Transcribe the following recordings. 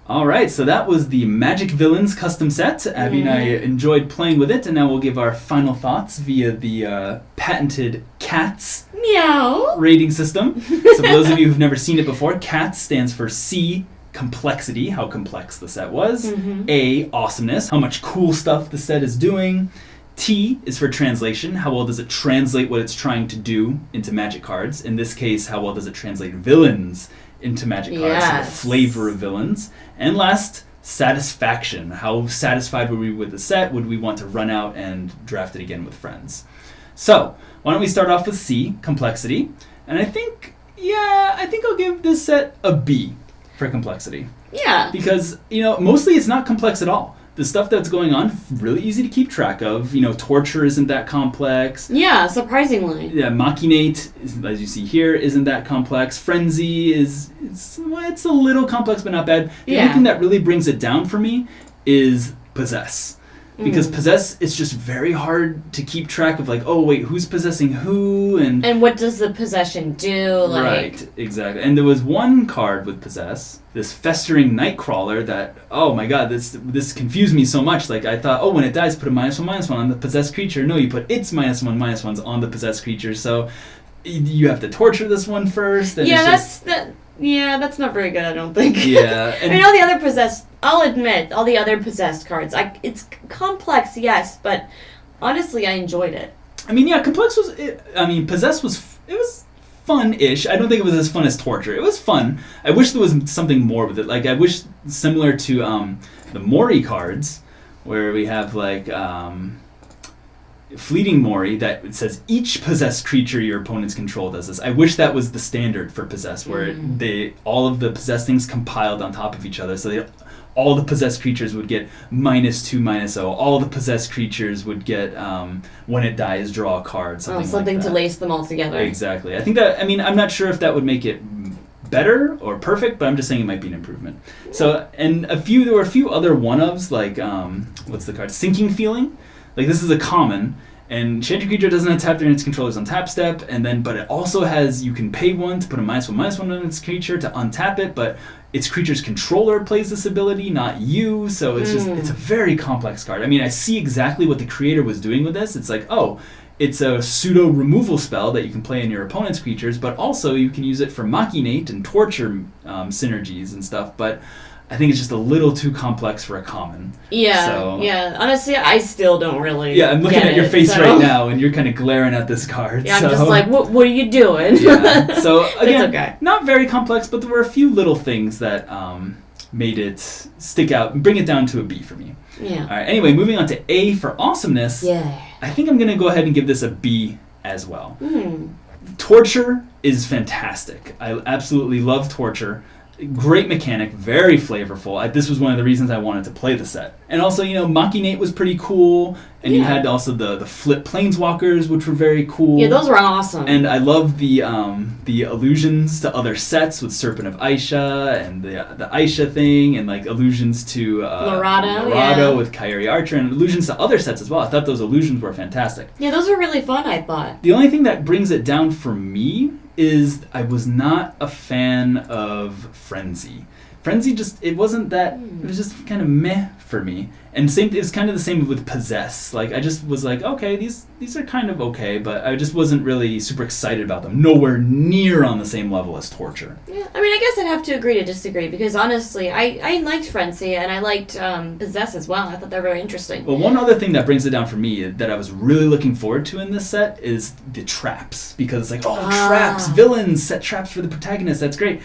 All right, so that was the Magic Villains custom set. Abby and I enjoyed playing with it, and now we'll give our final thoughts via the patented CATS Meow rating system. So for those of you who've never seen it before, CATS stands for C, complexity, how complex the set was. A, awesomeness, how much cool stuff the set is doing. T is for translation, how well does it translate what it's trying to do into Magic cards. In this case, how well does it translate villains into Magic cards, so the flavor of villains. And last, satisfaction, how satisfied were we with the set? Would we want to run out and draft it again with friends? So, why don't we start off with C, complexity. And I think I'll give this set a B for complexity. Yeah. Because, mostly it's not complex at all. The stuff that's going on, really easy to keep track of. Torture isn't that complex. Yeah, surprisingly. Yeah, Machinate, as you see here, isn't that complex. Frenzy it's a little complex, but not bad. The only thing that really brings it down for me is Possess. Because Possess, it's just very hard to keep track of, who's possessing who, and what does the possession do? Right, exactly. And there was one card with Possess, this Festering Nightcrawler, that, oh my god, this confused me so much. I thought, when it dies, put a -1/-1 on the possessed creature. No, you put its -1/-1s on the possessed creature, so you have to torture this one first. And that's not very good, I don't think. Yeah. And all the other possessed, I'll admit, all the other possessed cards, it's complex, yes, but honestly, I enjoyed it. Possess was fun-ish. I don't think it was as fun as Torture. It was fun. I wish there was something more with it. I wish, similar to the Mori cards, where we have, Fleeting Mori, that it says each possessed creature your opponents control does this. I wish that was the standard for Possess, where all of the possessed things compiled on top of each other, so all the possessed creatures would get -2/-0. All the possessed creatures would get, when it dies, draw a card, something to lace them all together. Exactly. I think that, I'm not sure if that would make it better or perfect, but I'm just saying it might be an improvement. So, and there were a few other one-ofs, what's the card? Sinking Feeling. This is a common, and enchanted creature doesn't untap during its controller's untap step, but it also has, you can pay one to put a -1/-1 on its creature to untap it, but its creature's controller plays this ability, not you, so it's a very complex card. I see exactly what the creator was doing with this. It's it's a pseudo removal spell that you can play in your opponent's creatures, but also you can use it for Machinate and Torture synergies and stuff, but I think it's just a little too complex for a common. Yeah. Honestly, I still don't really. Yeah, I'm looking at your face right now, and you're kind of glaring at this card. Yeah, I'm just like, what are you doing? Yeah. So again, it's okay. Not very complex, but there were a few little things that made it stick out and bring it down to a B for me. Yeah. All right. Anyway, moving on to A for awesomeness. Yeah. I think I'm gonna go ahead and give this a B as well. Torture is fantastic. I absolutely love Torture. Great mechanic, very flavorful. This was one of the reasons I wanted to play the set. And also, Machinate was pretty cool, and you had also the flip planeswalkers, which were very cool. Yeah, those were awesome. And I love the allusions to other sets with Serpent of Aisha and the Aisha thing, and allusions to Lorado with Kyrie Archer, and allusions to other sets as well. I thought those allusions were fantastic. Yeah, those were really fun, I thought. The only thing that brings it down for me is I was not a fan of Frenzy. Frenzy it wasn't that, it was just kind of meh for me. And it was kind of the same with Possess. I just was okay, these are kind of okay, but I just wasn't really super excited about them. Nowhere near on the same level as Torture. Yeah, I guess I'd have to agree to disagree, because honestly, I liked Frenzy, and I liked Possess as well. I thought they were very interesting. Well, one other thing that brings it down for me that I was really looking forward to in this set is the traps. Because it's traps, villains set traps for the protagonist, that's great.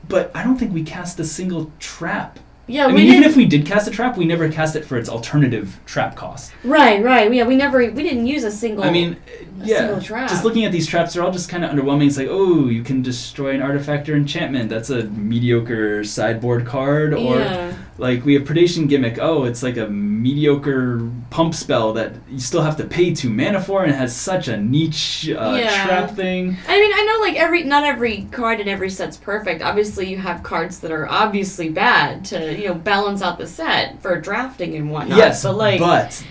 But I don't think we cast a single trap. Yeah, even if we did cast a trap, we never cast it for its alternative trap cost. Right. Yeah, we didn't use a single. Single trap. Just looking at these traps, they're all just kind of underwhelming. It's you can destroy an artifact or enchantment. That's a mediocre sideboard card. Or Like, we have Predation Gimmick. Oh, it's like a mediocre pump spell that you still have to pay 2 mana for, and it has such a niche trap thing. I mean, I know, like, not every card in every set's perfect. Obviously, you have cards that are obviously bad to, balance out the set for drafting and whatnot. Yes, but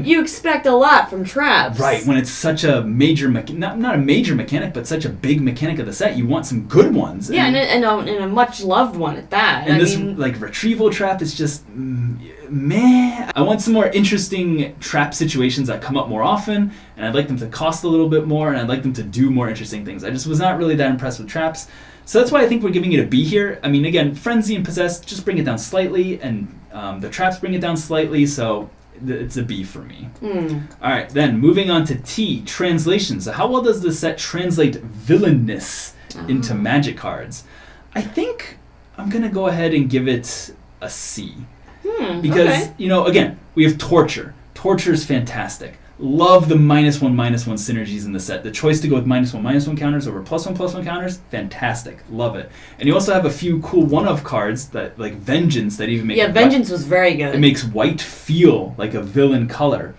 you you expect a lot from traps. Right, when it's such a major, not a major mechanic, but such a big mechanic of the set, you want some good ones. Yeah, and a much-loved one at that. And this, retrieval trap is just meh. I want some more interesting trap situations that come up more often, and I'd like them to cost a little bit more, and I'd like them to do more interesting things. I just was not really that impressed with traps, so that's why I think we're giving it a B here. I mean, again, Frenzy and Possess just bring it down slightly, and the traps bring it down slightly, so it's a B for me. Alright, then moving on to T, translation. So how well does this set translate villainous into Magic cards? I think I'm going to go ahead and give it a C. Because, again, we have Torture. Torture is fantastic. Love the -1/-1 synergies in the set. The choice to go with -1/-1 counters over +1/+1 counters, fantastic. Love it. And you also have a few cool one-of cards that, like Vengeance, that even make Vengeance was very good. It makes white feel like a villain color.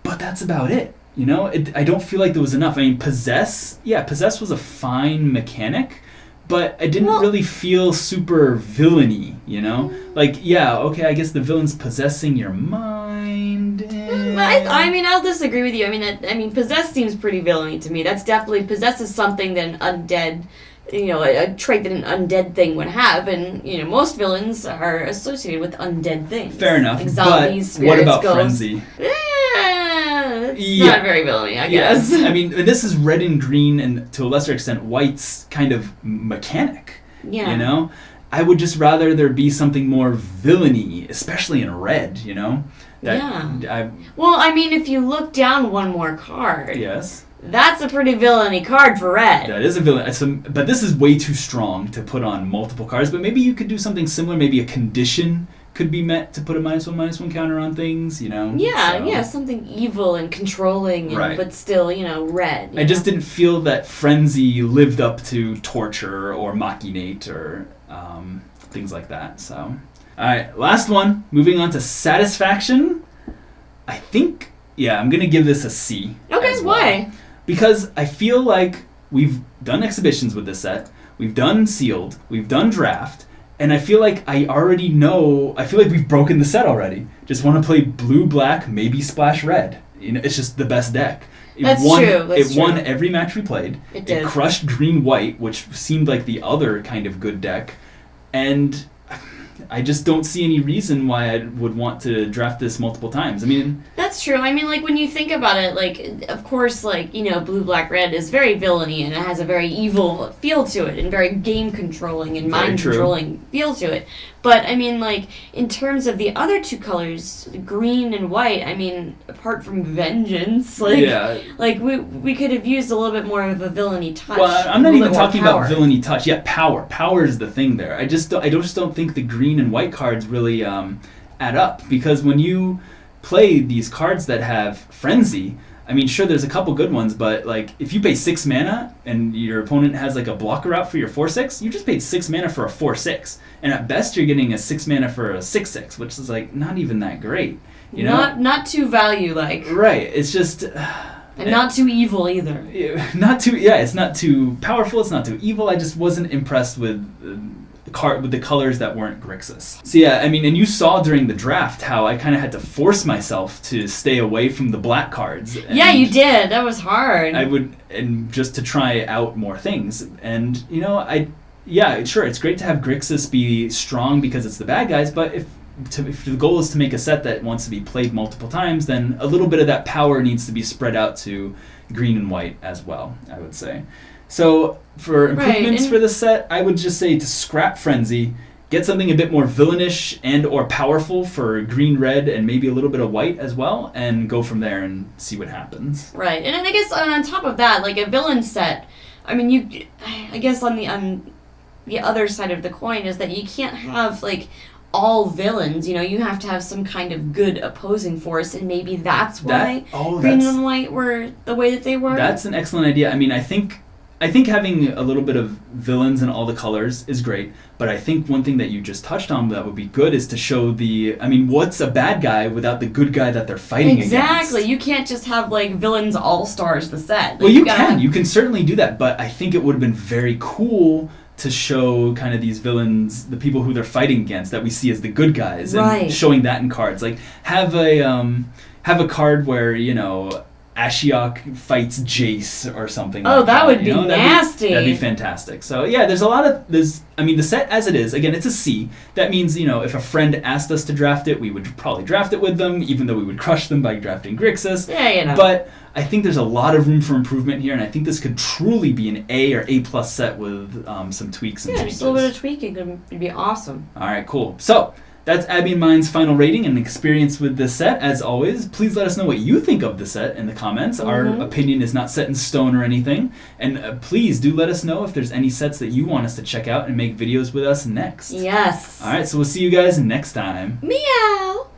But that's about it. I don't feel like there was enough. I mean, Possess was a fine mechanic, but I didn't really feel super villainy, I guess the villain's possessing your mind. I'll disagree with you. I mean, Possess seems pretty villainy to me. That's definitely, Possess is something that an undead, a trait that an undead thing would have, and, most villains are associated with undead things. Fair enough, like zombies, but what about ghosts. Frenzy? It's not very villainy, I guess. I mean, this is red and green, and to a lesser extent, white's kind of mechanic. Yeah. I would just rather there be something more villainy, especially in red, Well, I mean, if you look down one more card... Yes. That's a pretty villainy card for red. That is a villain. But this is way too strong to put on multiple cards. But maybe you could do something similar. Maybe a condition could be met to put a -1/-1 counter on things, Yeah, something evil and controlling, but still, red. I just didn't feel that Frenzy lived up to Torture or Machinate or things like that. So, all right, last one. Moving on to Satisfaction. I think, I'm going to give this a C. Okay, why? Because I feel like we've done exhibitions with this set, we've done sealed, we've done draft, and I feel like I already know, I feel like we've broken the set already. Just want to play blue, black, maybe splash red. It's just the best deck. It won every match we played. It did. It crushed green, white, which seemed like the other kind of good deck. And I just don't see any reason why I would want to draft this multiple times. I mean... That's true. I mean, when you think about it, of course, blue, black, red is very villainy, and it has a very evil feel to it, and very game-controlling and mind-controlling feel to it. But, I mean, in terms of the other two colors, green and white, I mean, apart from Vengeance, we could have used a little bit more of a villainy touch. Well, I'm not even talking about villainy touch. Yeah, power. Power is the thing there. I just don't think the green and white cards really add up, because when you play these cards that have Frenzy, I mean, sure, there's a couple good ones, but if you pay 6 mana and your opponent has a blocker out for your 4/6, you just paid 6 mana for a 4/6, and at best you're getting a 6 mana for a 6/6, which is not even that great, Not too value-like. Right. It's just. And not too evil either. It's not too powerful. It's not too evil. I just wasn't impressed with the colors that weren't Grixis. So I mean, and you saw during the draft how I kind of had to force myself to stay away from the black cards. Yeah, you did. That was hard. And just to try out more things. And, sure, it's great to have Grixis be strong because it's the bad guys, but if the goal is to make a set that wants to be played multiple times, then a little bit of that power needs to be spread out to green and white as well, I would say. So for improvements for the set, I would just say to scrap Frenzy, get something a bit more villainish and or powerful for green, red, and maybe a little bit of white as well, and go from there and see what happens. Right, and I guess on top of that, a villain set, I mean, I guess on the other side of the coin is that you can't have all villains, you have to have some kind of good opposing force, and maybe that's why green and white were the way that they were. That's an excellent idea. I mean, I think I think having a little bit of villains in all the colors is great, but I think one thing that you just touched on that would be good is to show what's a bad guy without the good guy that they're fighting against? Exactly. You can't just have, like, villains all-stars the set. Like, well, you can. You can certainly do that, but I think it would have been very cool to show kind of these villains, the people who they're fighting against that we see as the good guys, and showing that in cards. Like, have a card where, Ashiok fights Jace or something. Oh, like that would be nasty. That'd be fantastic. So yeah, there's a lot of the set as it is. Again, it's a C. That means if a friend asked us to draft it, we would probably draft it with them, even though we would crush them by drafting Grixis. Yeah, But I think there's a lot of room for improvement here, and I think this could truly be an A or A+ set with some tweaks and changes. Just a little bit of tweaking would be awesome. All right, cool. So that's Abbey and mine's final rating and experience with this set. As always, please let us know what you think of the set in the comments. Our opinion is not set in stone or anything. And please do let us know if there's any sets that you want us to check out and make videos with us next. Yes. All right, so we'll see you guys next time. Meow.